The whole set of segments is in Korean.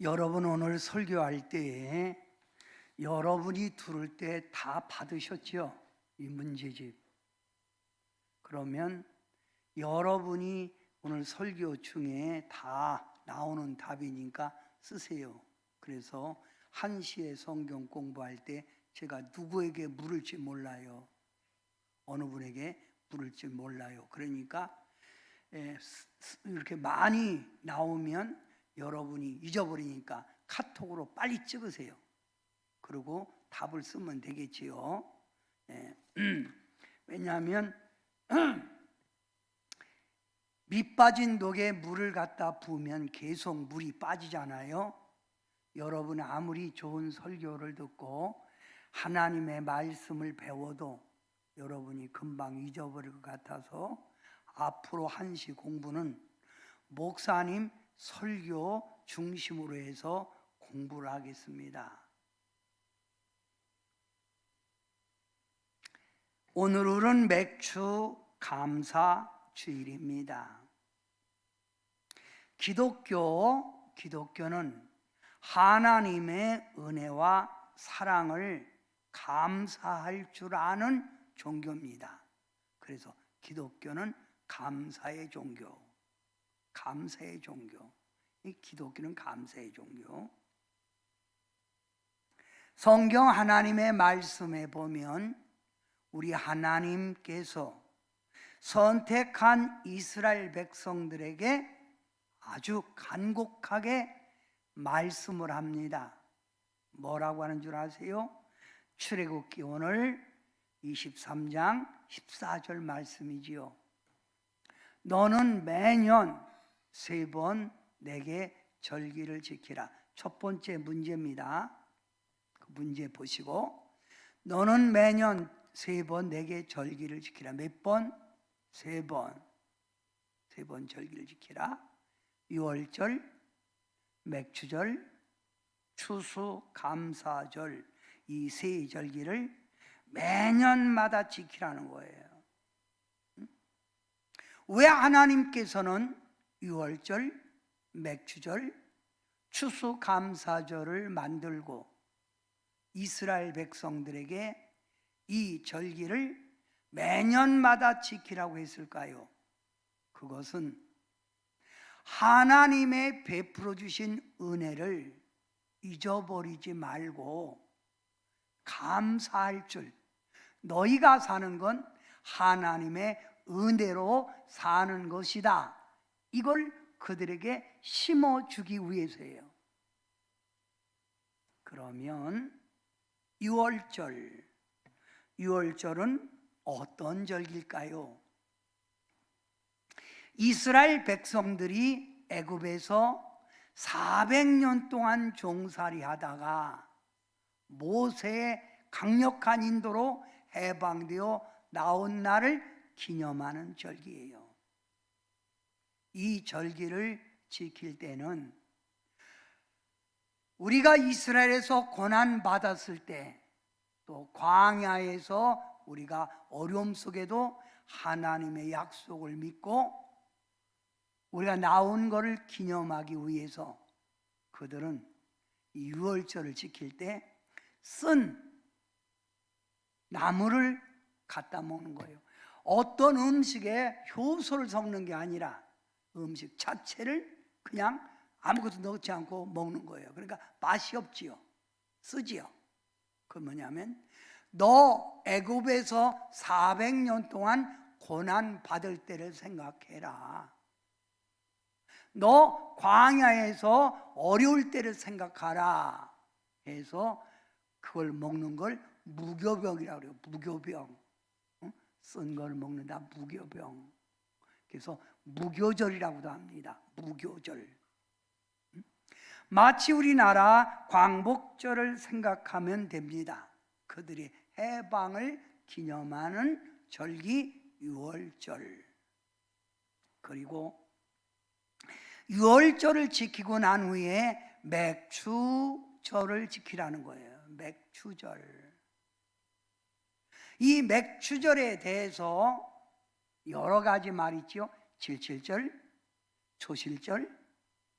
여러분 오늘 설교할 때에 여러분이 들을 때 다 받으셨죠? 이 문제집. 그러면 여러분이 오늘 설교 중에 다 나오는 답이니까 쓰세요. 그래서 1시에 성경 공부할 때 제가 누구에게 물을지 몰라요. 어느 분에게 물을지 몰라요. 그러니까 이렇게 많이 나오면 여러분이 잊어버리니까 카톡으로 빨리 찍으세요. 그리고 답을 쓰면 되겠지요. 왜냐하면 밑 빠진 독에 물을 갖다 부으면 계속 물이 빠지잖아요. 여러분 아무리 좋은 설교를 듣고 하나님의 말씀을 배워도 여러분이 금방 잊어버릴 것 같아서 앞으로 1시 공부는 목사님 설교 중심으로 해서 공부를 하겠습니다. 오늘은 맥주 감사 주일입니다. 기독교는 하나님의 은혜와 사랑을 감사할 줄 아는 종교입니다. 그래서 기독교는 감사의 종교. 감사의 종교. 이 기독교는 감사의 종교. 성경 하나님의 말씀에 보면 우리 하나님께서 선택한 이스라엘 백성들에게 아주 간곡하게 말씀을 합니다. 뭐라고 하는 줄 아세요? 출애굽기 오늘 23장 14절 말씀이지요. 너는 매년 3번 내게 절기를 지키라. 첫 번째 문제입니다. 그 문제 보시고, 너는 매년 3번 내게 절기를 지키라. 몇 번? 3번. 3번 절기를 지키라. 유월절, 맥추절, 추수감사절, 이 세 절기를 매년마다 지키라는 거예요. 왜 하나님께서는 유월절, 맥추절, 추수감사절을 만들고 이스라엘 백성들에게 이 절기를 매년마다 지키라고 했을까요? 그것은 하나님의 베풀어 주신 은혜를 잊어버리지 말고 감사할 줄, 너희가 사는 건 하나님의 은혜로 사는 것이다. 이걸 그들에게 심어주기 위해서예요. 그러면 유월절은 어떤 절기일까요? 이스라엘 백성들이 애굽에서 400년 동안 종살이 하다가 모세의 강력한 인도로 해방되어 나온 날을 기념하는 절기예요. 이 절기를 지킬 때는 우리가 이스라엘에서 고난 받았을 때, 또 광야에서 우리가 어려움 속에도 하나님의 약속을 믿고 우리가 나온 것을 기념하기 위해서 그들은 이 유월절을 지킬 때 쓴 나물을 갖다 먹는 거예요. 어떤 음식에 효소를 섞는 게 아니라 음식 자체를 그냥 아무것도 넣지 않고 먹는 거예요. 그러니까 맛이 없지요. 쓰지요. 그 뭐냐면, 너 애굽에서 400년 동안 고난 받을 때를 생각해라. 너 광야에서 어려울 때를 생각하라 해서 그걸 먹는 걸 무교병이라고 그래요. 무교병. 쓴 걸 먹는다. 무교병. 그래서 무교절이라고도 합니다. 무교절. 마치 우리나라 광복절을 생각하면 됩니다. 그들이 해방을 기념하는 절기 유월절. 그리고 유월절을 지키고 난 후에 맥추절을 지키라는 거예요. 맥추절. 이 맥추절에 대해서 여러 가지 말이 있죠. 칠칠절, 초실절,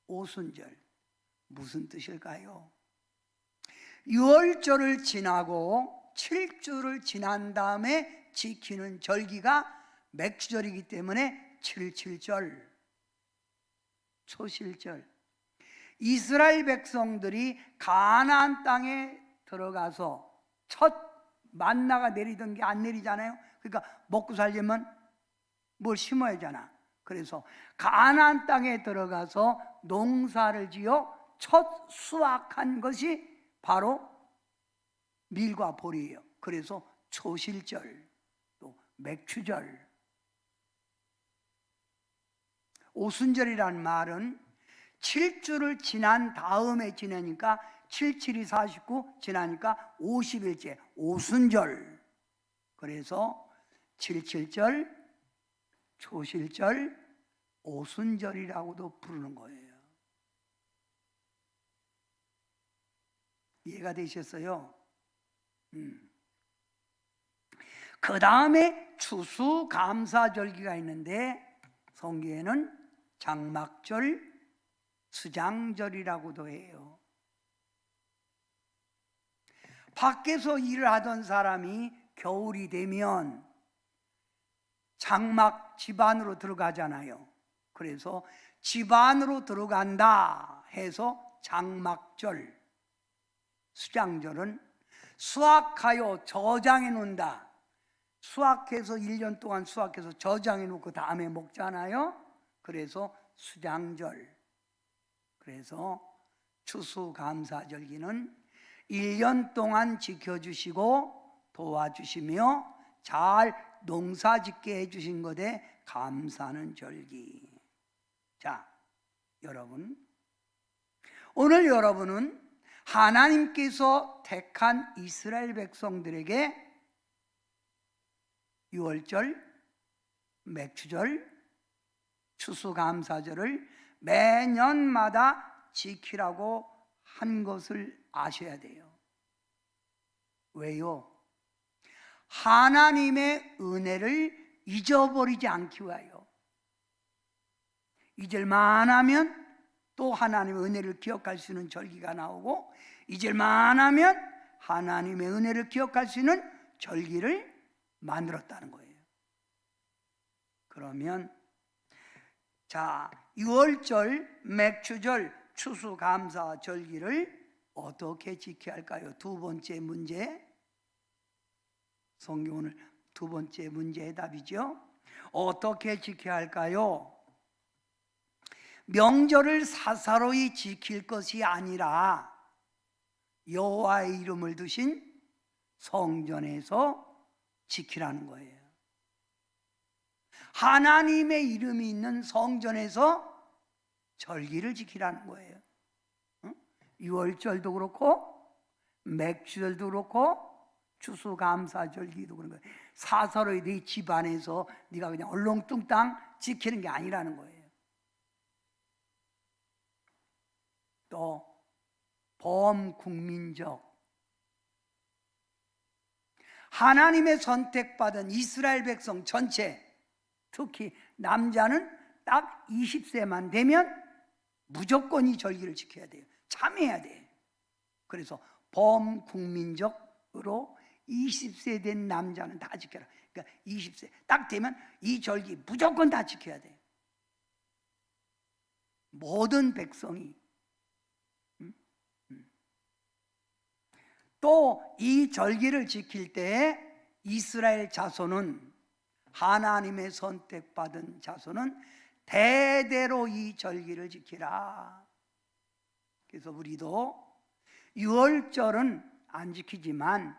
오순절. 무슨 뜻일까요? 6월절을 지나고 7주를 지난 다음에 지키는 절기가 맥주절이기 때문에 77절, 초실절. 이스라엘 백성들이 가나안 땅에 들어가서 첫 만나가 내리던 게 안 내리잖아요. 그러니까 먹고 살려면 뭘 심어야 하잖아. 그래서 가나안 땅에 들어가서 농사를 지어 첫 수확한 것이 바로 밀과 보리예요. 그래서 초실절, 또 맥추절. 오순절이라는 말은 7주를 지난 다음에 지나니까 77이 49 지나니까 50일째 오순절. 그래서 77절, 초실절, 오순절이라고도 부르는 거예요. 이해가 되셨어요? 그 다음에 추수감사절기가 있는데 성경에는 장막절, 수장절이라고도 해요. 밖에서 일을 하던 사람이 겨울이 되면 장막 집 안으로 들어가잖아요. 그래서 집 안으로 들어간다 해서 장막절. 수장절은 수확하여 저장해 놓는다. 수확해서 1년 동안 수확해서 저장해 놓고 다음에 먹잖아요. 그래서 수장절. 그래서 추수감사절기는 1년 동안 지켜주시고 도와주시며 잘 농사짓게 해주신 것에 감사하는 절기. 자, 여러분, 오늘 여러분은 하나님께서 택한 이스라엘 백성들에게 6월절, 맥추절, 추수감사절을 매년마다 지키라고 한 것을 아셔야 돼요. 왜요? 하나님의 은혜를 잊어버리지 않기 위하여. 잊을만 하면 또 하나님의 은혜를 기억할 수 있는 절기가 나오고, 잊을만 하면 하나님의 은혜를 기억할 수 있는 절기를 만들었다는 거예요. 그러면 자, 6월절, 맥추절, 추수감사 절기를 어떻게 지켜야 할까요? 두 번째 문제. 성경 오늘 두 번째 문제의 답이죠. 어떻게 지켜야 할까요? 명절을 사사로이 지킬 것이 아니라 여호와의 이름을 두신 성전에서 지키라는 거예요. 하나님의 이름이 있는 성전에서 절기를 지키라는 거예요. 6월절도 그렇고 맥주절도 그렇고 추수감사절기도 그런 거예요. 사사로이 네 집안에서 네가 그냥 얼렁뚱땅 지키는 게 아니라는 거예요. 또 범국민적, 하나님의 선택받은 이스라엘 백성 전체, 특히 남자는 딱 20세만 되면 무조건 이 절기를 지켜야 돼요. 참여해야 돼요. 그래서 범국민적으로 20세 된 남자는 다 지켜라. 그러니까 20세 딱 되면 이 절기 무조건 다 지켜야 돼요. 모든 백성이. 또 이 절기를 지킬 때 이스라엘 자손은, 하나님의 선택받은 자손은 대대로 이 절기를 지키라. 그래서 우리도 6월절은 안 지키지만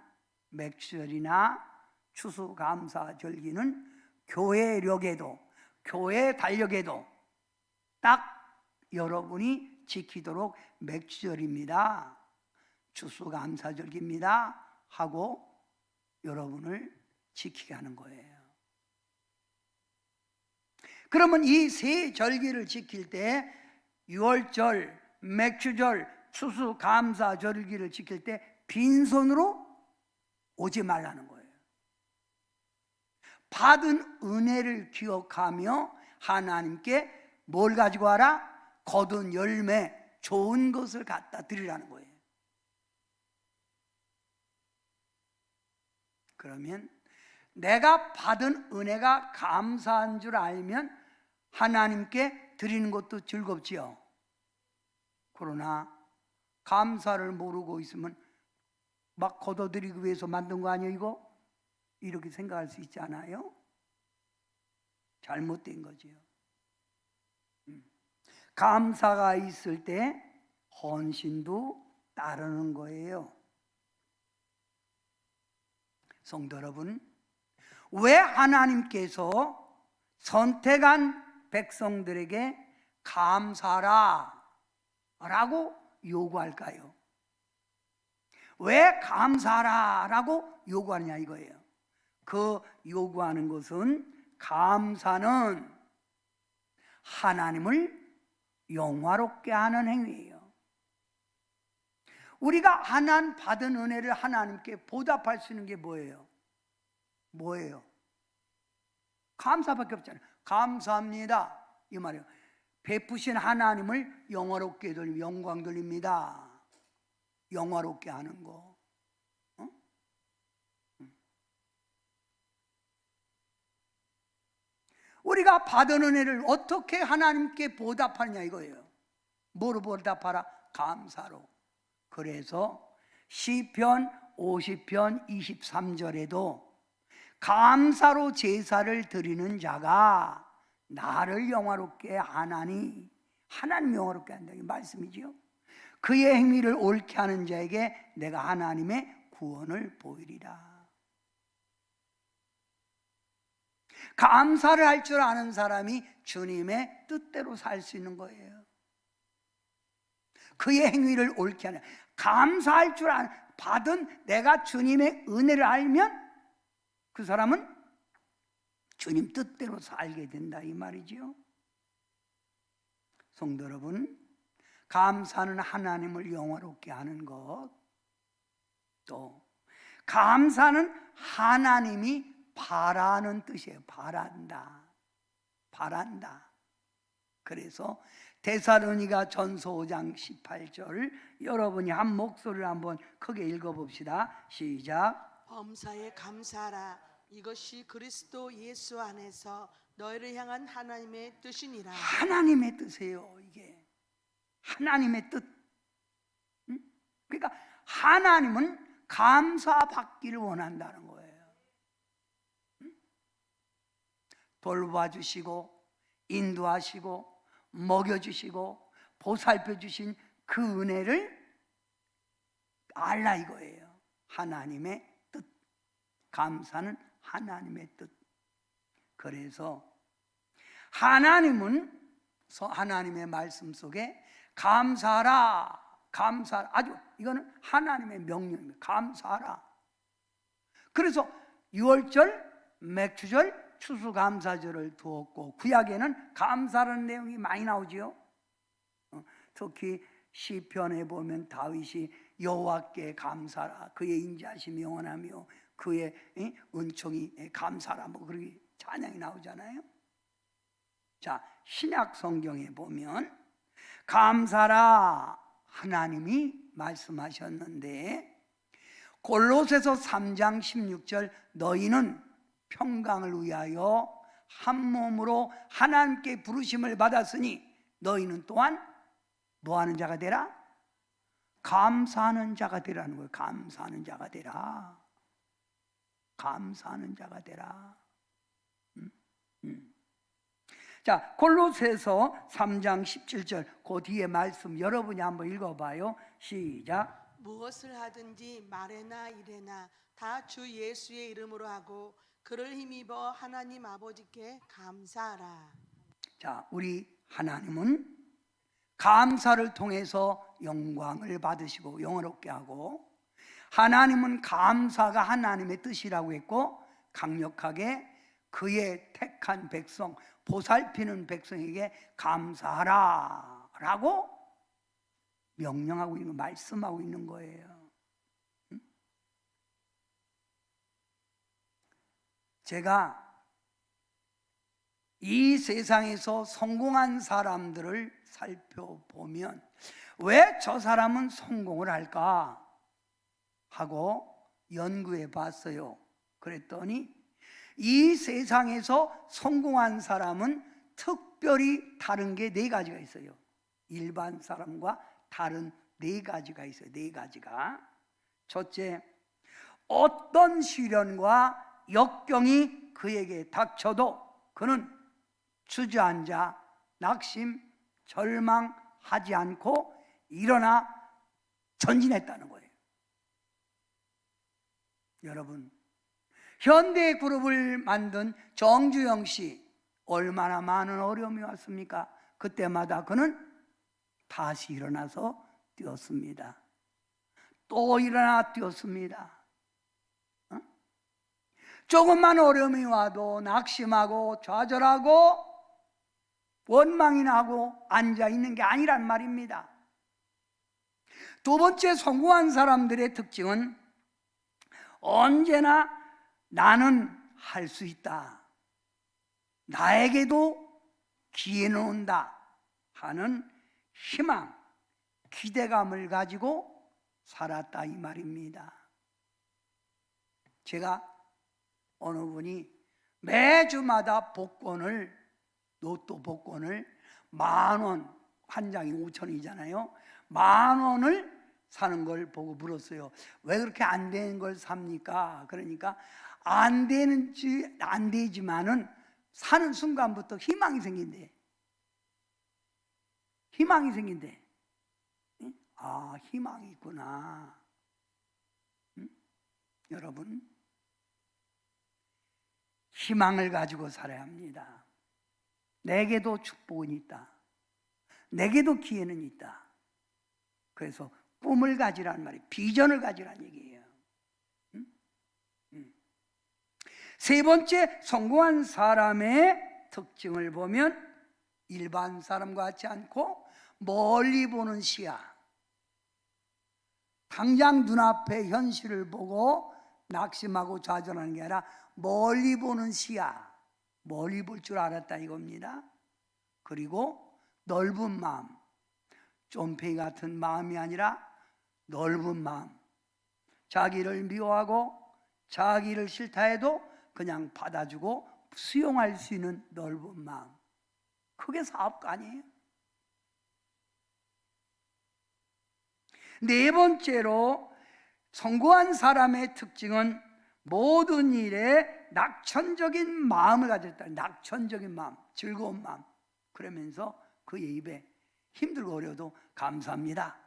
맥주절이나 추수감사절기는 교회력에도, 교회 달력에도 딱 여러분이 지키도록 맥주절입니다, 추수감사절기입니다 하고 여러분을 지키게 하는 거예요. 그러면 이 세 절기를 지킬 때 6월절, 맥주절, 추수감사절기를 지킬 때 빈손으로 오지 말라는 거예요. 받은 은혜를 기억하며 하나님께 뭘 가지고 와라? 거둔 열매, 좋은 것을 갖다 드리라는 거예요. 그러면 내가 받은 은혜가 감사한 줄 알면 하나님께 드리는 것도 즐겁지요. 그러나 감사를 모르고 있으면 막 걷어들이기 위해서 만든 거 아니에요 이거? 이렇게 생각할 수 있지 않아요? 잘못된 거지요. 감사가 있을 때 헌신도 따르는 거예요. 성도 여러분, 왜 하나님께서 선택한 백성들에게 감사하라 라고 요구할까요? 왜 감사하라 라고 요구하느냐 이거예요. 그 요구하는 것은 감사는 하나님을 영화롭게 하는 행위예요. 우리가 하나님 받은 은혜를 하나님께 보답할 수 있는 게 뭐예요? 뭐예요? 감사밖에 없잖아요. 감사합니다 이 말이에요. 베푸신 하나님을 영화롭게 돌리고 영광 돌립니다. 영화롭게 하는 거. 우리가 받은 은혜를 어떻게 하나님께 보답하느냐 이거예요. 뭐로 보답하라? 감사로. 그래서 시편 50편 23절에도 감사로 제사를 드리는 자가 나를 영화롭게 하나니, 하나님 영화롭게 한다 이 말씀이지요. 그의 행위를 옳게 하는 자에게 내가 하나님의 구원을 보이리라. 감사를 할 줄 아는 사람이 주님의 뜻대로 살 수 있는 거예요. 그의 행위를 옳게 하는, 감사할 줄 아는, 받은 내가 주님의 은혜를 알면 그 사람은 주님 뜻대로 살게 된다 이 말이지요. 성도 여러분, 감사는 하나님을 영화롭게 하는 것, 또 감사는 하나님이 바라는 뜻이에요. 바란다. 바란다. 그래서 데살로니가 전서 5장 18절 여러분이 한 목소리를 한번 크게 읽어봅시다. 시작. 범사에 감사하라. 이것이 그리스도 예수 안에서 너희를 향한 하나님의 뜻이니라. 하나님의 뜻이에요. 이게 하나님의 뜻. 그러니까 하나님은 감사받기를 원한다는 거예요. 돌봐주시고 인도하시고 먹여주시고 보살펴주신 그 은혜를 알라 이거예요. 하나님의 뜻. 감사는 하나님의 뜻. 그래서 하나님은 하나님의 말씀 속에 감사하라, 감사하라, 아주 이거는 하나님의 명령입니다. 감사하라. 그래서 유월절, 맥주절, 추수감사절을 두었고 구약에는 감사라는 내용이 많이 나오지요. 특히 시편에 보면 다윗이 여호와께 감사라, 그의 인자하심이 영원하며 그의 은총이 감사라, 뭐 그렇게 찬양이 나오잖아요. 자, 신약 성경에 보면 감사라 하나님이 말씀하셨는데 골로새서 3장 16절 너희는 평강을 위하여 한 몸으로 하나님께 부르심을 받았으니 너희는 또한 뭐하는 자가 되라? 감사하는 자가 되라는 거예요. 감사하는 자가 되라. 감사하는 자가 되라. 자, 골로새서 3장 17절 그 뒤에 말씀 여러분이 한번 읽어봐요. 시작. 무엇을 하든지 말에나 일에나 다 주 예수의 이름으로 하고 그를 힘입어 하나님 아버지께 감사하라. 자, 우리 하나님은 감사를 통해서 영광을 받으시고 영화롭게 하고, 하나님은 감사가 하나님의 뜻이라고 했고 강력하게 그의 택한 백성, 보살피는 백성에게 감사하라 라고 명령하고 있는, 말씀하고 있는 거예요. 제가 이 세상에서 성공한 사람들을 살펴보면 왜 저 사람은 성공을 할까 하고 연구해 봤어요. 그랬더니 이 세상에서 성공한 사람은 특별히 다른 게 4가지가 있어요. 일반 사람과 다른 4가지가 있어요. 4가지가. 첫째, 어떤 시련과 역경이 그에게 닥쳐도 그는 주저앉아 낙심, 절망하지 않고 일어나 전진했다는 거예요. 여러분, 현대 그룹을 만든 정주영 씨, 얼마나 많은 어려움이 왔습니까? 그때마다 그는 다시 일어나서 뛰었습니다. 또 일어나 뛰었습니다. 조금만 어려움이 와도 낙심하고 좌절하고 원망이 나고 앉아 있는 게 아니란 말입니다. 두 번째, 성공한 사람들의 특징은 언제나 나는 할 수 있다, 나에게도 기회는 온다 하는 희망, 기대감을 가지고 살았다 이 말입니다. 제가 어느 분이 매주마다 복권을, 로또 복권을 10,000원, 한 장이 5,000원이잖아요. 10,000원을 사는 걸 보고 물었어요. 왜 그렇게 안 되는 걸 삽니까? 그러니까 안 되지만은 사는 순간부터 희망이 생긴대. 희망이 생긴대. 아, 희망이 있구나. 여러분, 희망을 가지고 살아야 합니다. 내게도 축복은 있다, 내게도 기회는 있다. 그래서 꿈을 가지라는 말이, 비전을 가지라는 얘기예요. 세 번째, 성공한 사람의 특징을 보면 일반 사람과 같지 않고 멀리 보는 시야, 당장 눈앞의 현실을 보고 낙심하고 좌절하는 게 아니라 멀리 보는 시야, 멀리 볼 줄 알았다 이겁니다. 그리고 넓은 마음, 좀패기 같은 마음이 아니라 넓은 마음, 자기를 미워하고 자기를 싫다 해도 그냥 받아주고 수용할 수 있는 넓은 마음, 그게 사업가 아니에요? 네 번째로 성공한 사람의 특징은 모든 일에 낙천적인 마음을 가졌다. 낙천적인 마음, 즐거운 마음. 그러면서 그의 입에 힘들고 어려도 감사합니다,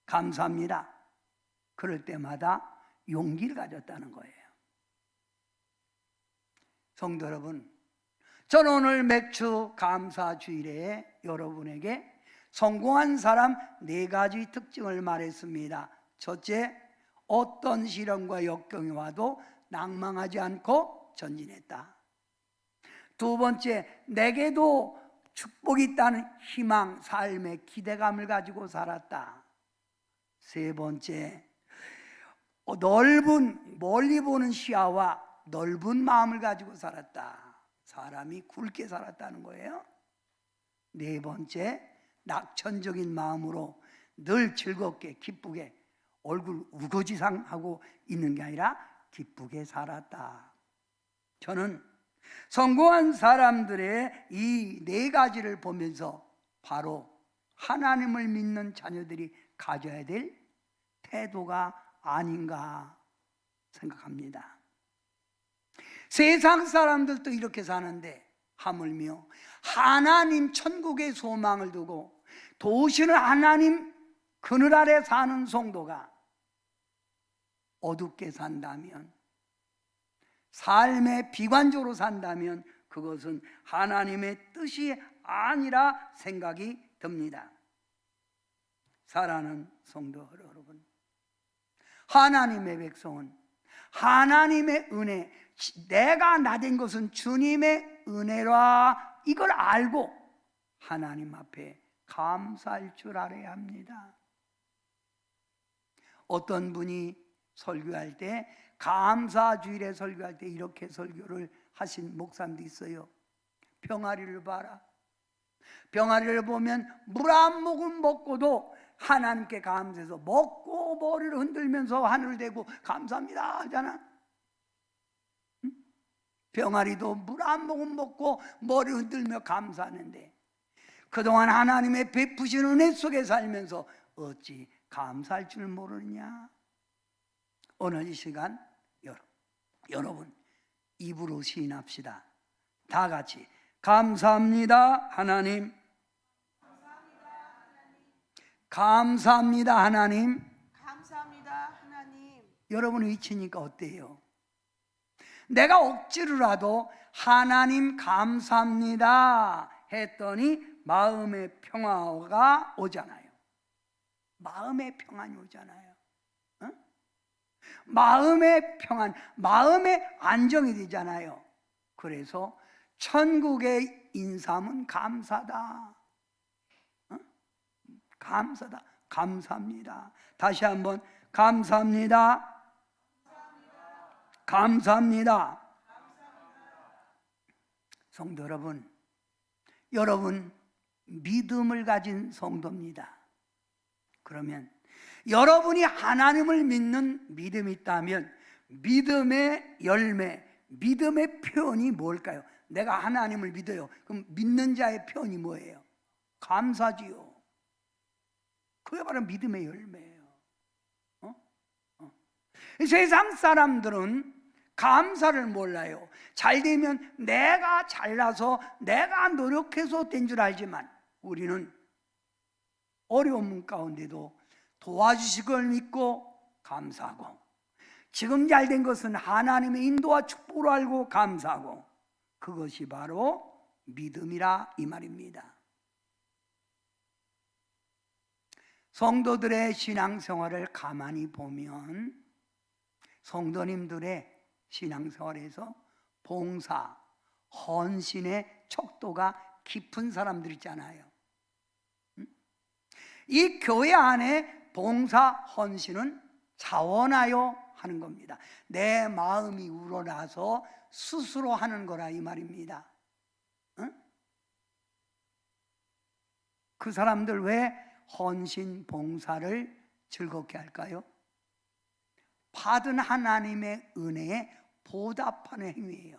감사합니다, 그럴 때마다 용기를 가졌다는 거예요. 성도 여러분, 저는 오늘 맥주 감사 주일에 여러분에게 성공한 사람 4가지 특징을 말했습니다. 첫째, 어떤 시련과 역경이 와도 낭망하지 않고 전진했다. 두 번째, 내게도 축복이 있다는 희망, 삶의 기대감을 가지고 살았다. 세 번째, 멀리 보는 시야와 넓은 마음을 가지고 살았다. 사람이 굵게 살았다는 거예요. 네 번째, 낙천적인 마음으로 늘 즐겁게 기쁘게 얼굴 우거지상하고 있는 게 아니라 기쁘게 살았다. 저는 성공한 사람들의 이 4가지를 보면서 바로 하나님을 믿는 자녀들이 가져야 될 태도가 아닌가 생각합니다. 세상 사람들도 이렇게 사는데 하물며 하나님 천국의 소망을 두고 도시는 하나님 그늘 아래 사는 성도가 어둡게 산다면, 삶에 비관적으로 산다면 그것은 하나님의 뜻이 아니라 생각이 듭니다. 사랑하는 성도 여러분, 하나님의 백성은 하나님의 은혜, 내가 나된 것은 주님의 은혜라, 이걸 알고 하나님 앞에 감사할 줄 알아야 합니다. 어떤 분이 설교할 때, 감사주일에 설교할 때 이렇게 설교를 하신 목사님도 있어요. 병아리를 봐라. 병아리를 보면 물 한 모금 먹고도 하나님께 감사해서 먹고 머리를 흔들면서 하늘을 대고 감사합니다 하잖아. 응? 병아리도 물 한 모금 먹고 머리 흔들며 감사하는데 그동안 하나님의 베푸신 은혜 속에 살면서 어찌 감사할 줄 모르느냐. 오늘 이 시간 여러분 입으로 시인합시다. 다 같이 감사합니다 하나님. 감사합니다 하나님. 감사합니다 하나님. 여러분 외치니까 어때요? 내가 억지로라도 하나님 감사합니다 했더니 마음의 평화가 오잖아요. 마음의 평안이 오잖아요. 어? 마음의 평안, 마음의 안정이 되잖아요. 그래서 천국의 인삼은 감사다. 감사다. 감사합니다. 다시 한번 감사합니다. 감사합니다. 성도 여러분, 여러분 믿음을 가진 성도입니다. 그러면 여러분이 하나님을 믿는 믿음이 있다면 믿음의 열매, 믿음의 표현이 뭘까요? 내가 하나님을 믿어요. 그럼 믿는 자의 표현이 뭐예요? 감사지요. 그게 바로 믿음의 열매예요. 세상 사람들은 감사를 몰라요. 잘 되면 내가 잘나서 내가 노력해서 된 줄 알지만 우리는 어려움 가운데도 도와주실 걸 믿고 감사하고 지금 잘 된 것은 하나님의 인도와 축복으로 알고 감사하고 그것이 바로 믿음이라 이 말입니다. 성도들의 신앙생활을 가만히 보면 성도님들의 신앙생활에서 봉사, 헌신의 척도가 깊은 사람들 있잖아요. 이 교회 안에 봉사, 헌신은 자원하여 하는 겁니다. 내 마음이 우러나서 스스로 하는 거라 이 말입니다. 그 사람들 왜 헌신, 봉사를 즐겁게 할까요? 받은 하나님의 은혜에 보답하는 행위예요.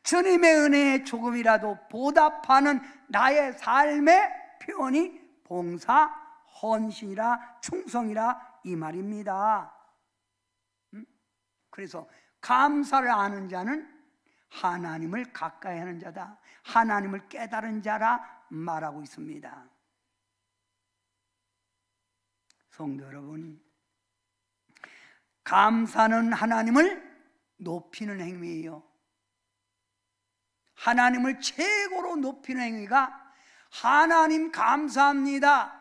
주님의 은혜에 조금이라도 보답하는 나의 삶의 표현이 봉사, 헌신이라 충성이라 이 말입니다. 그래서 감사를 아는 자는 하나님을 가까이 하는 자다. 하나님을 깨달은 자라 말하고 있습니다. 성도 여러분, 감사는 하나님을 높이는 행위예요. 하나님을 최고로 높이는 행위가 하나님 감사합니다.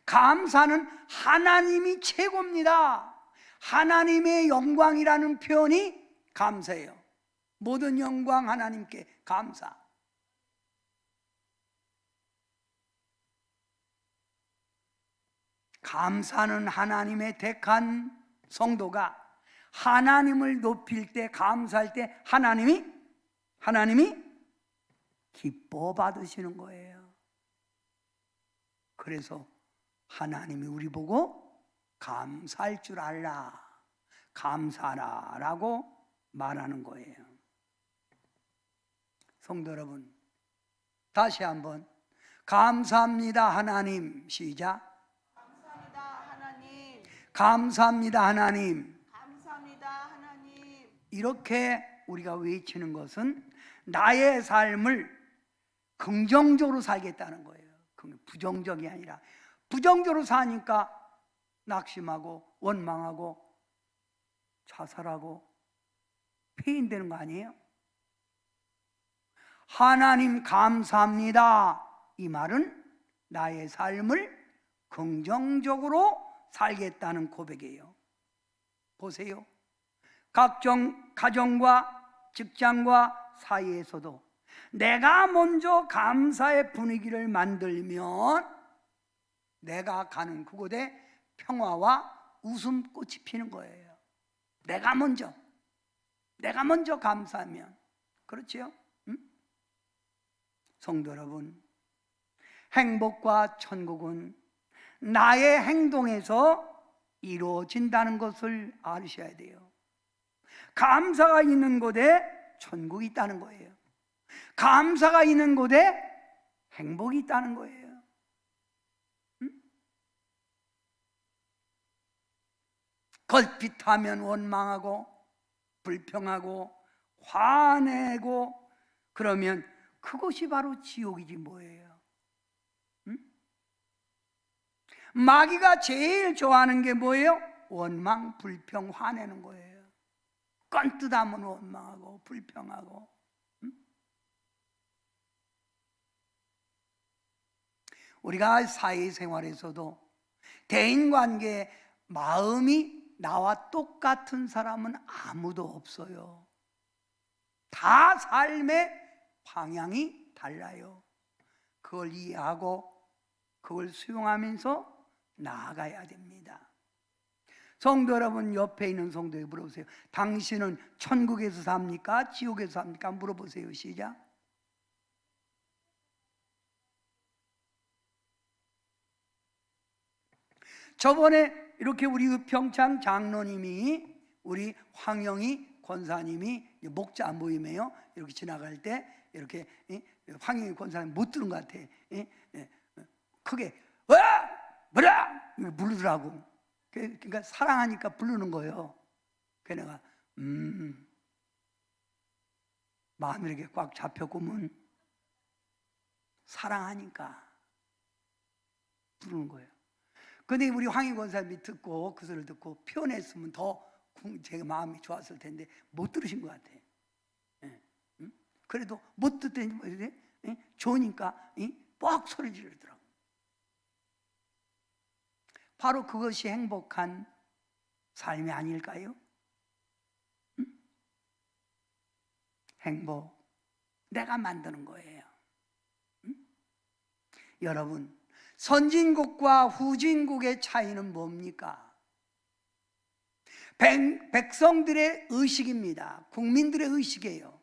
감사는 하나님이 최고입니다. 하나님의 영광이라는 표현이 감사예요. 모든 영광 하나님께 감사. 감사는 하나님의 택한 성도가 하나님을 높일 때, 감사할 때 하나님이 기뻐 받으시는 거예요. 그래서 하나님이 우리 보고 감사할 줄 알라, 감사하라 라고 말하는 거예요. 성도 여러분, 다시 한번 감사합니다 하나님. 시작. 감사합니다 하나님. 감사합니다 하나님. 감사합니다 하나님. 이렇게 우리가 외치는 것은 나의 삶을 긍정적으로 살겠다는 거예요. 부정적이 아니라. 부정적으로 사니까 낙심하고 원망하고 자살하고 폐인되는 거 아니에요? 하나님 감사합니다. 이 말은 나의 삶을 긍정적으로 살겠다는 고백이에요. 보세요. 각종 가정과 직장과 사이에서도 내가 먼저 감사의 분위기를 만들면 내가 가는 그곳에 평화와 웃음꽃이 피는 거예요. 내가 먼저 감사하면 그렇지요? 응? 성도 여러분, 행복과 천국은 나의 행동에서 이루어진다는 것을 아셔야 돼요. 감사가 있는 곳에 천국이 있다는 거예요. 감사가 있는 곳에 행복이 있다는 거예요. 걸핏하면 원망하고 불평하고 화내고 그러면 그것이 바로 지옥이지 뭐예요. 마귀가 제일 좋아하는 게 뭐예요? 원망, 불평, 화내는 거예요. 껌뜯하면 원망하고 불평하고. 우리가 사회생활에서도 대인관계에 마음이 나와 똑같은 사람은 아무도 없어요. 다 삶의 방향이 달라요. 그걸 이해하고 그걸 수용하면서 나아가야 됩니다. 성도 여러분, 옆에 있는 성도에게 물어보세요. 당신은 천국에서 삽니까? 지옥에서 삽니까? 물어보세요. 시작. 저번에 이렇게 우리 평창 장로님이, 우리 황영희 권사님이 목자 모임에요, 이렇게 지나갈 때 이렇게 황영희 권사님 못 들은 것 같아. 크게 와! 뭐라! 부르더라고. 그러니까 사랑하니까 부르는 거예요. 그래서 내가 마음이 이렇게 꽉 잡혔구먼. 사랑하니까 부르는 거예요. 근데 우리 황희 권사님이 듣고 그 소리를 듣고 표현했으면 더 제가 마음이 좋았을 텐데 못 들으신 것 같아요. 그래도 못 듣더니 좋으니까 뻑 소리 지르더라고. 바로 그것이 행복한 삶이 아닐까요? 행복 내가 만드는 거예요. 여러분, 선진국과 후진국의 차이는 뭡니까? 백성들의 의식입니다. 국민들의 의식이에요.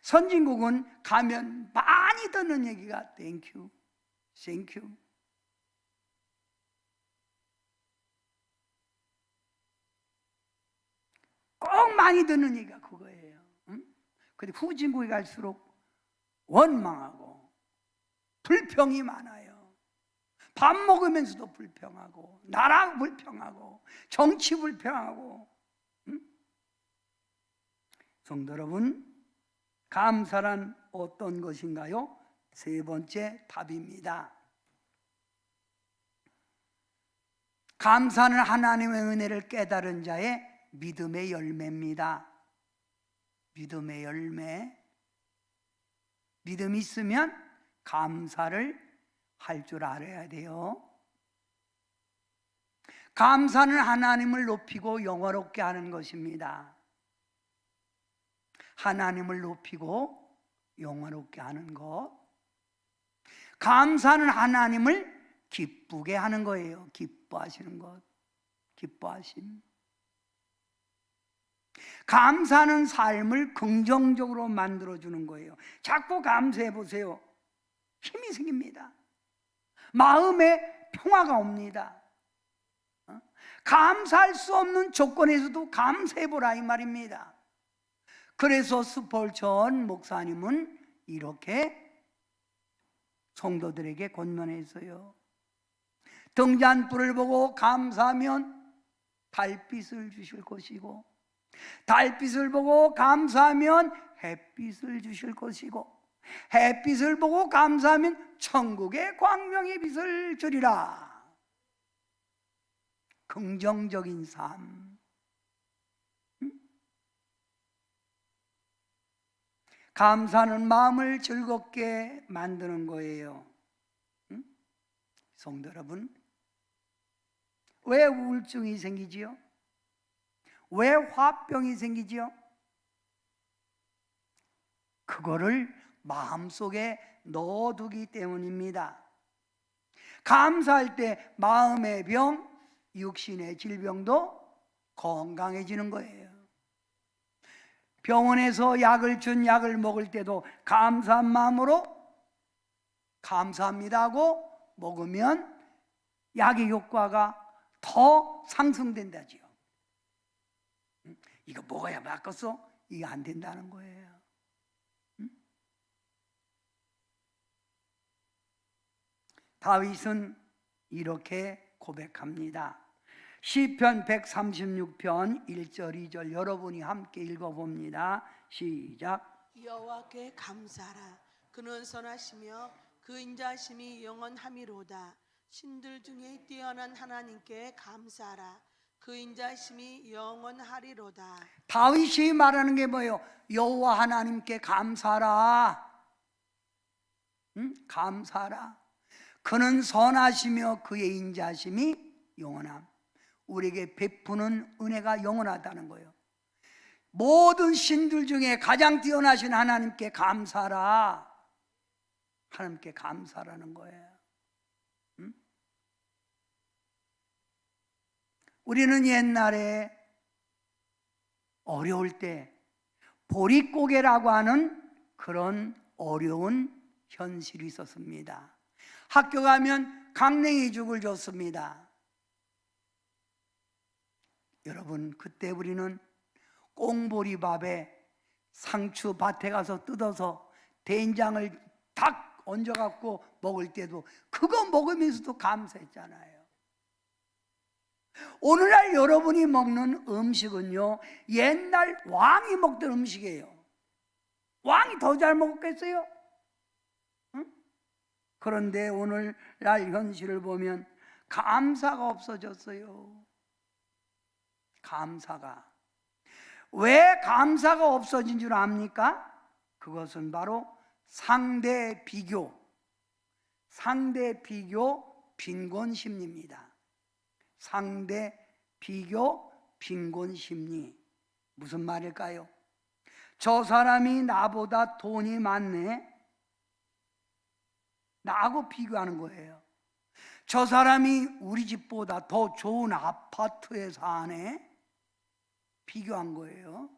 선진국은 가면 많이 듣는 얘기가 땡큐, 땡큐. 꼭 많이 듣는 얘기가 그거예요. 근데 후진국에 갈수록 원망하고 불평이 많아요. 밥 먹으면서도 불평하고 나라 불평하고 정치 불평하고. 성도 여러분, 감사란 어떤 것인가요? 세 번째 답입니다. 감사는 하나님의 은혜를 깨달은 자의 믿음의 열매입니다. 믿음의 열매. 믿음이 있으면 감사를 할 줄 알아야 돼요. 감사는 하나님을 높이고 영화롭게 하는 것입니다. 하나님을 높이고 영화롭게 하는 것. 감사는 하나님을 기쁘게 하는 거예요. 기뻐하시는 것. 기뻐하심. 감사는 삶을 긍정적으로 만들어주는 거예요. 자꾸 감사해 보세요. 힘이 생깁니다. 마음에 평화가 옵니다. 감사할 수 없는 조건에서도 감사해 보라 이 말입니다. 그래서 스펄전 목사님은 이렇게 성도들에게 권면했어요. 등잔불을 보고 감사하면 달빛을 주실 것이고, 달빛을 보고 감사하면 햇빛을 주실 것이고, 햇빛을 보고 감사하면 천국의 광명의 빛을 주리라. 긍정적인 삶. 감사는 마음을 즐겁게 만드는 거예요. 성도 여러분, 왜 우울증이 생기지요? 왜 화병이 생기지요? 그거를 마음속에 넣어두기 때문입니다. 감사할 때 마음의 병, 육신의 질병도 건강해지는 거예요. 병원에서 약을 준 약을 먹을 때도 감사한 마음으로 감사합니다 하고 먹으면 약의 효과가 더 상승된다지요. 이거 먹어야 맞겠어? 이게 안 된다는 거예요. 다윗은 이렇게 고백합니다. 시편 136편 1절 2절 여러분이 함께 읽어봅니다. 시작. 여호와께 감사하라. 그는 선하시며 그 인자하심이 영원함이로다. 신들 중에 뛰어난 하나님께 감사하라. 그 인자하심이 영원하리로다. 다윗이 말하는 게 뭐예요? 여호와 하나님께 감사하라. 감사하라. 그는 선하시며 그의 인자하심이 영원함. 우리에게 베푸는 은혜가 영원하다는 거예요. 모든 신들 중에 가장 뛰어나신 하나님께 감사하라. 하나님께 감사라는 거예요. 우리는 옛날에 어려울 때 보릿고개라고 하는 그런 어려운 현실이 있었습니다. 학교 가면 강냉이 죽을 줬습니다. 여러분, 그때 우리는 꽁보리밥에 상추 밭에 가서 뜯어서 된장을 탁 얹어갖고 먹을 때도 그거 먹으면서도 감사했잖아요. 오늘날 여러분이 먹는 음식은요, 옛날 왕이 먹던 음식이에요. 왕이 더 잘 먹었겠어요? 응? 그런데 오늘날 현실을 보면 감사가 없어졌어요. 감사가. 왜 감사가 없어진 줄 압니까? 그것은 바로 상대 비교 빈곤 심리입니다. 상대 비교 빈곤 심리. 무슨 말일까요? 저 사람이 나보다 돈이 많네. 나하고 비교하는 거예요. 저 사람이 우리 집보다 더 좋은 아파트에 사네. 비교한 거예요.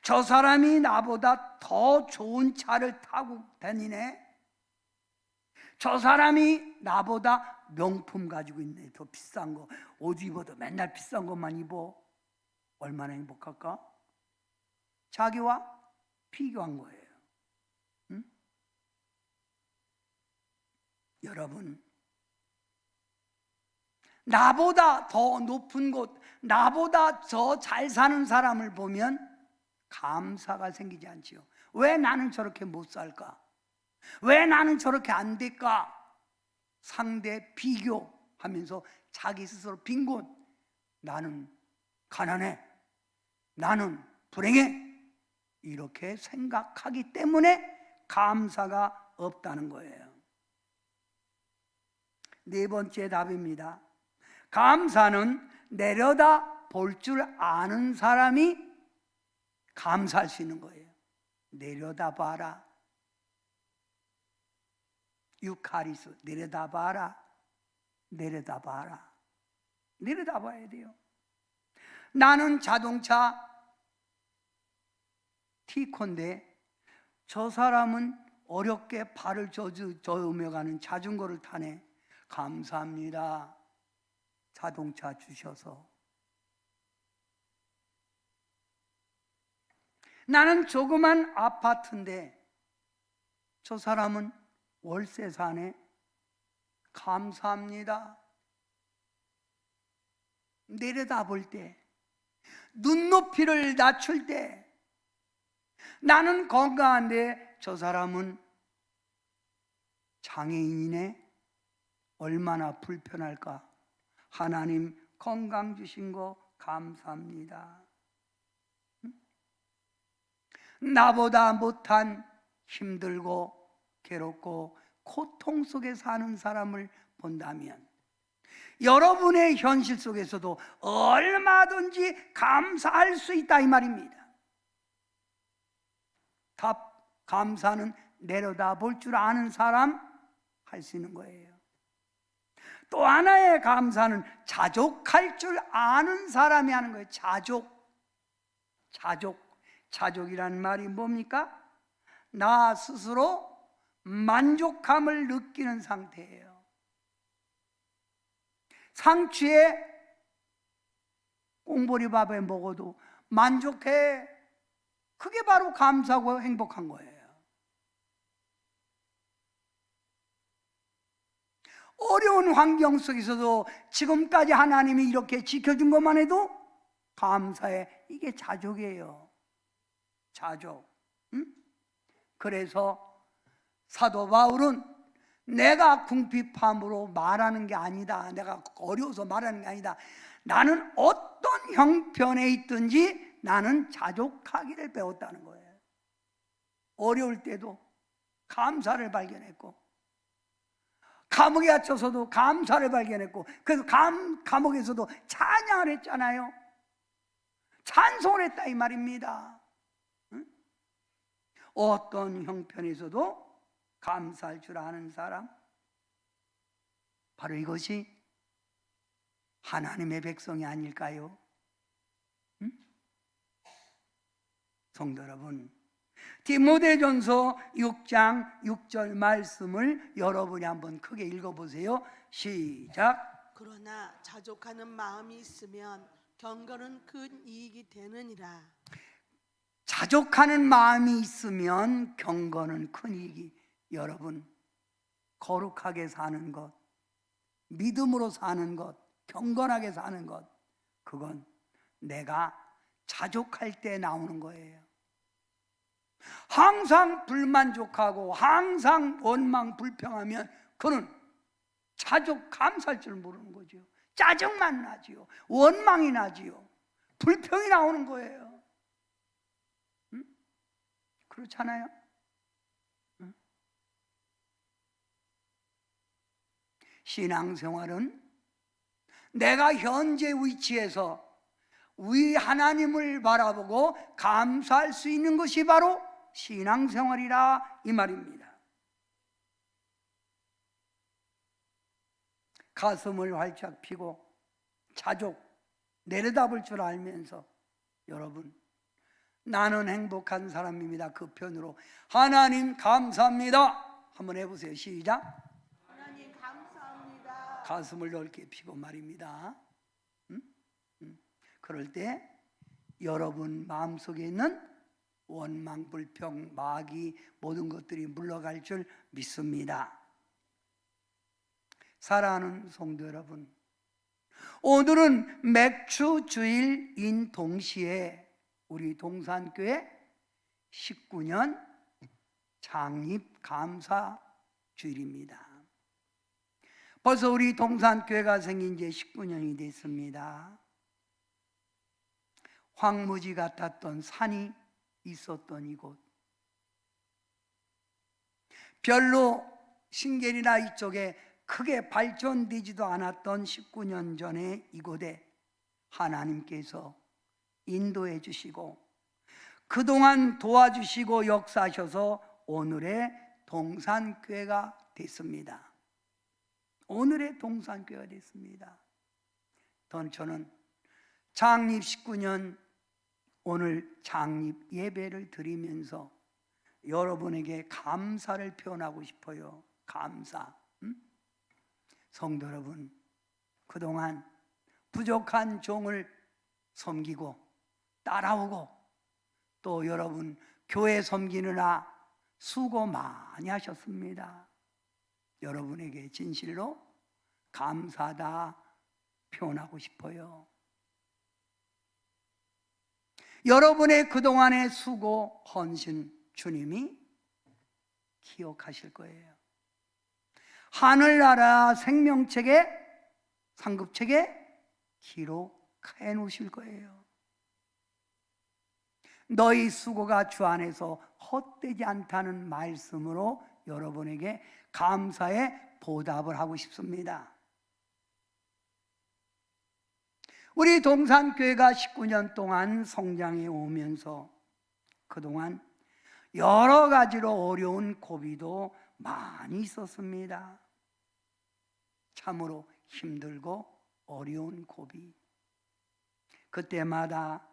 저 사람이 나보다 더 좋은 차를 타고 다니네. 저 사람이 나보다 명품 가지고 있네. 더 비싼 거. 옷 입어도 맨날 비싼 것만 입어. 얼마나 행복할까? 자기와 비교한 거예요. 응? 여러분, 나보다 더 높은 곳, 나보다 더 잘 사는 사람을 보면 감사가 생기지 않지요. 왜 나는 저렇게 못 살까? 왜 나는 저렇게 안 될까? 상대 비교하면서 자기 스스로 빈곤, 나는 가난해, 나는 불행해, 이렇게 생각하기 때문에 감사가 없다는 거예요. 네 번째 답입니다. 감사는 내려다 볼 줄 아는 사람이 감사할 수 있는 거예요. 내려다 봐라. 유카리스, 내려다 봐라. 내려다 봐라. 내려다 봐야 돼요. 나는 자동차 T콘데 저 사람은 어렵게 발을 저으며 가는 자전거를 타네. 감사합니다. 자동차 주셔서. 나는 조그만 아파트인데 저 사람은 월세 사네. 감사합니다. 내려다볼 때, 눈높이를 낮출 때, 나는 건강한데 저 사람은 장애인이네. 얼마나 불편할까. 하나님 건강 주신 거 감사합니다. 나보다 못한 힘들고 괴롭고 고통 속에 사는 사람을 본다면 여러분의 현실 속에서도 얼마든지 감사할 수 있다 이 말입니다. 답, 감사는 내려다 볼 줄 아는 사람 할 수 있는 거예요. 또 하나의 감사는 자족할 줄 아는 사람이 하는 거예요. 자족. 자족이란 말이 뭡니까? 나 스스로 만족함을 느끼는 상태예요. 상추에 꽁보리밥에 먹어도 만족해. 그게 바로 감사하고 행복한 거예요. 어려운 환경 속에서도 지금까지 하나님이 이렇게 지켜준 것만 해도 감사해. 이게 자족이에요. 자족. 응? 그래서 사도 바울은 내가 궁핍함으로 말하는 게 아니다. 내가 어려워서 말하는 게 아니다. 나는 어떤 형편에 있든지 나는 자족하기를 배웠다는 거예요. 어려울 때도 감사를 발견했고, 감옥에 갇혀서도 감사를 발견했고, 그래서 감옥에서도 찬양을 했잖아요. 찬송을 했다 이 말입니다. 응? 어떤 형편에서도 감사할 줄 아는 사람, 바로 이것이 하나님의 백성이 아닐까요? 응? 성도 여러분, 디모데전서 6장 6절 말씀을 여러분이 한번 크게 읽어보세요. 시작. 그러나 자족하는 마음이 있으면 경건은 큰 이익이 되느니라. 자족하는 마음이 있으면 경건은 큰 이익이. 여러분, 거룩하게 사는 것, 믿음으로 사는 것, 경건하게 사는 것, 그건 내가 자족할 때 나오는 거예요. 항상 불만족하고 항상 원망 불평하면 그는 자족 감사할 줄 모르는 거죠. 짜증만 나지요. 원망이 나지요. 불평이 나오는 거예요. 응? 그렇잖아요? 응? 신앙생활은 내가 현재 위치에서 우리 하나님을 바라보고 감사할 수 있는 것이 바로 신앙생활이라 이 말입니다. 가슴을 활짝 펴고 자족 내려다볼 줄 알면서 여러분, 나는 행복한 사람입니다. 그 편으로 하나님 감사합니다 한번 해보세요. 시작. 하나님 감사합니다. 가슴을 넓게 펴고 말입니다. 그럴 때 여러분 마음속에 있는 원망, 불평, 마귀 모든 것들이 물러갈 줄 믿습니다. 사랑하는 성도 여러분, 오늘은 맥주 주일인 동시에 우리 동산교회 19년 창립 감사 주일입니다. 벌써 우리 동산교회가 생긴 지 19년이 됐습니다. 황무지 같았던 산이 있었던 이곳, 별로 신길이나 이쪽에 크게 발전되지도 않았던 19년 전에 이곳에 하나님께서 인도해 주시고 그동안 도와주시고 역사하셔서 오늘의 동산교회가 됐습니다. 오늘의 동산교회가 됐습니다. 저는 창립 19년 오늘 창립 예배를 드리면서 여러분에게 감사를 표현하고 싶어요. 감사. 성도 여러분, 그동안 부족한 종을 섬기고 따라오고 또 여러분 교회 섬기느라 수고 많이 하셨습니다. 여러분에게 진실로 감사하다 표현하고 싶어요. 여러분의 그동안의 수고, 헌신 주님이 기억하실 거예요. 하늘나라 생명책에 상급책에 기록해 놓으실 거예요. 너희 수고가 주 안에서 헛되지 않다는 말씀으로 여러분에게 감사의 보답을 하고 싶습니다. 우리 동산교회가 19년 동안 성장해 오면서 그동안 여러 가지로 어려운 고비도 많이 있었습니다. 참으로 힘들고 어려운 고비. 그때마다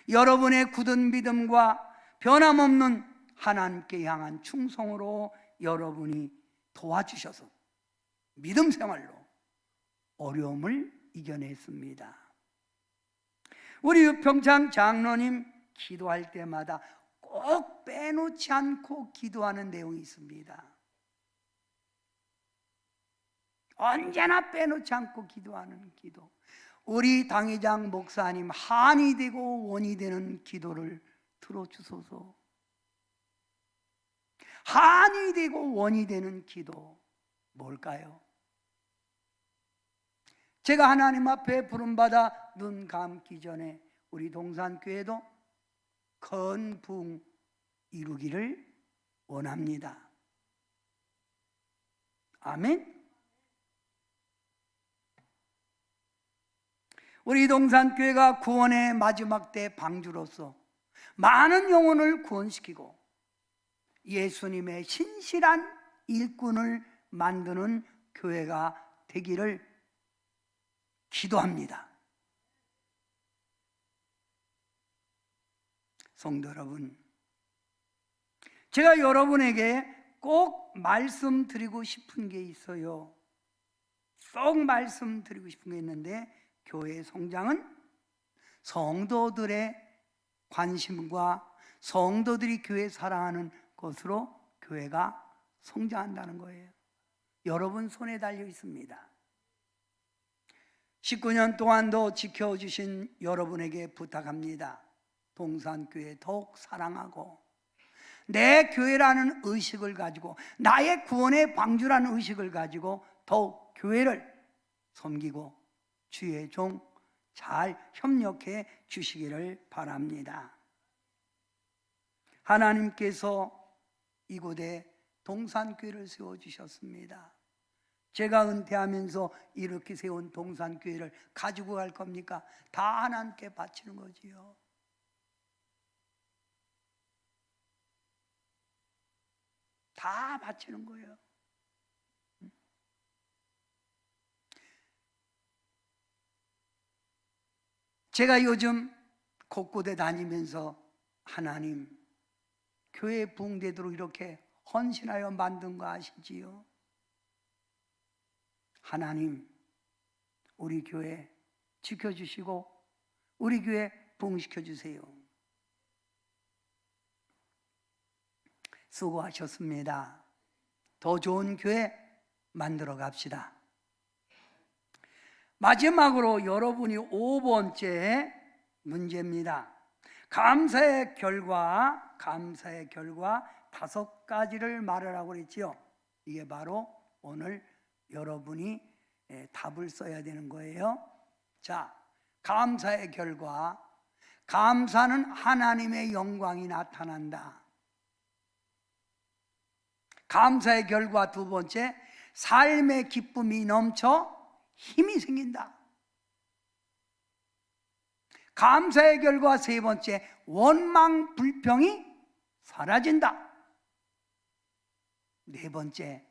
여러분의 굳은 믿음과 변함없는 하나님께 향한 충성으로 여러분이 도와주셔서 믿음 생활로 어려움을 이겨냈습니다. 우리 유평창 장로님 기도할 때마다 꼭 빼놓지 않고 기도하는 내용이 있습니다. 언제나 빼놓지 않고 기도하는 기도. 우리 당회장 목사님 한이 되고 원이 되는 기도를 들어주소서. 한이 되고 원이 되는 기도 뭘까요? 제가 하나님 앞에 부름받아 눈 감기 전에 우리 동산교회도 큰 부흥 이루기를 원합니다. 아멘. 우리 동산교회가 구원의 마지막 때 방주로서 많은 영혼을 구원시키고 예수님의 신실한 일꾼을 만드는 교회가 되기를 기도합니다. 성도 여러분, 제가 여러분에게 꼭 말씀드리고 싶은 게 있어요. 꼭 말씀드리고 싶은 게 있는데, 교회의 성장은 성도들의 관심과 성도들이 교회 사랑하는 것으로 교회가 성장한다는 거예요. 여러분 손에 달려 있습니다. 19년 동안도 지켜주신 여러분에게 부탁합니다. 동산교회 더욱 사랑하고 내 교회라는 의식을 가지고, 나의 구원의 방주라는 의식을 가지고 더욱 교회를 섬기고 주의 종 잘 협력해 주시기를 바랍니다. 하나님께서 이곳에 동산교회를 세워주셨습니다. 제가 은퇴하면서 이렇게 세운 동산교회를 가지고 갈 겁니까? 다 하나님께 바치는 거지요. 다 바치는 거예요. 제가 요즘 곳곳에 다니면서 하나님, 교회 부흥되도록 이렇게 헌신하여 만든 거 아시지요? 하나님, 우리 교회 지켜주시고 우리 교회 부흥시켜 주세요. 수고하셨습니다. 더 좋은 교회 만들어 갑시다. 마지막으로 여러분이 5번째 문제입니다. 감사의 결과 5가지를 말하라고 그랬지요. 이게 바로 오늘 여러분이 답을 써야 되는 거예요. 자, 감사의 결과. 감사는 하나님의 영광이 나타난다. 감사의 결과 2번째, 삶의 기쁨이 넘쳐 힘이 생긴다. 감사의 결과 3번째, 원망 불평이 사라진다. 4번째,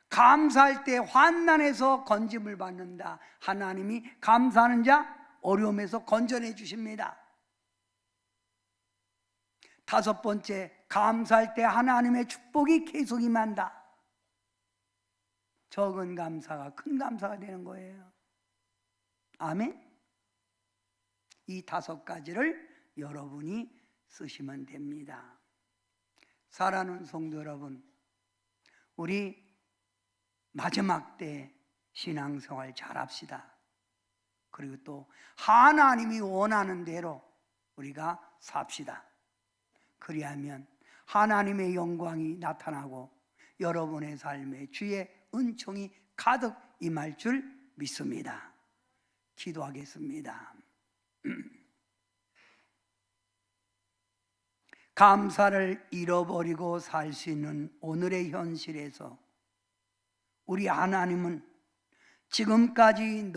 감사할 때 환난에서 건짐을 받는다. 하나님이 감사하는 자 어려움에서 건져내 주십니다. 5번째, 감사할 때 하나님의 축복이 계속 임한다. 적은 감사가 큰 감사가 되는 거예요. 아멘. 이 5가지를 여러분이 쓰시면 됩니다. 사랑하는 성도 여러분, 우리 마지막 때 신앙생활 잘합시다. 그리고 또 하나님이 원하는 대로 우리가 삽시다. 그리하면 하나님의 영광이 나타나고 여러분의 삶에 주의 은총이 가득 임할 줄 믿습니다. 기도하겠습니다. 감사를 잃어버리고 살 수 있는 오늘의 현실에서 우리 하나님은 지금까지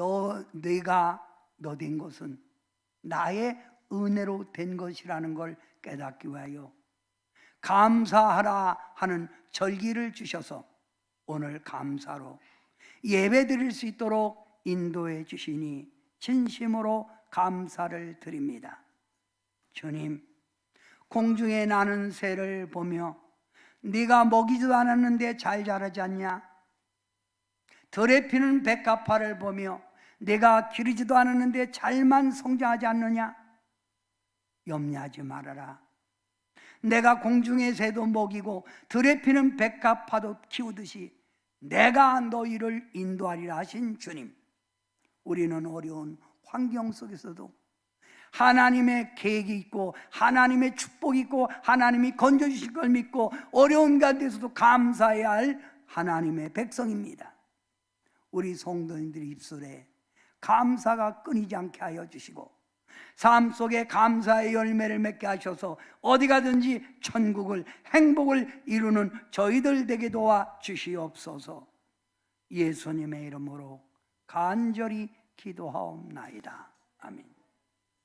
내가 너 된 것은 나의 은혜로 된 것이라는 걸 깨닫기 위하여 감사하라 하는 절기를 주셔서 오늘 감사로 예배 드릴 수 있도록 인도해 주시니 진심으로 감사를 드립니다. 주님, 공중에 나는 새를 보며 네가 먹이지도 않았는데 잘 자라지 않냐? 들에 피는 백합화를 보며 내가 기르지도 않았는데 잘만 성장하지 않느냐? 염려하지 말아라. 내가 공중의 새도 먹이고 들에 피는 백합화도 키우듯이 내가 너희를 인도하리라 하신 주님. 우리는 어려운 환경 속에서도 하나님의 계획이 있고 하나님의 축복이 있고 하나님이 건져주실 걸 믿고 어려운 가운데서도 감사해야 할 하나님의 백성입니다. 우리 성도님들의 입술에 감사가 끊이지 않게 하여 주시고 삶 속에 감사의 열매를 맺게 하셔서 어디 가든지 천국을 행복을 이루는 저희들 되게 도와 주시옵소서. 예수님의 이름으로 간절히 기도하옵나이다. 아멘.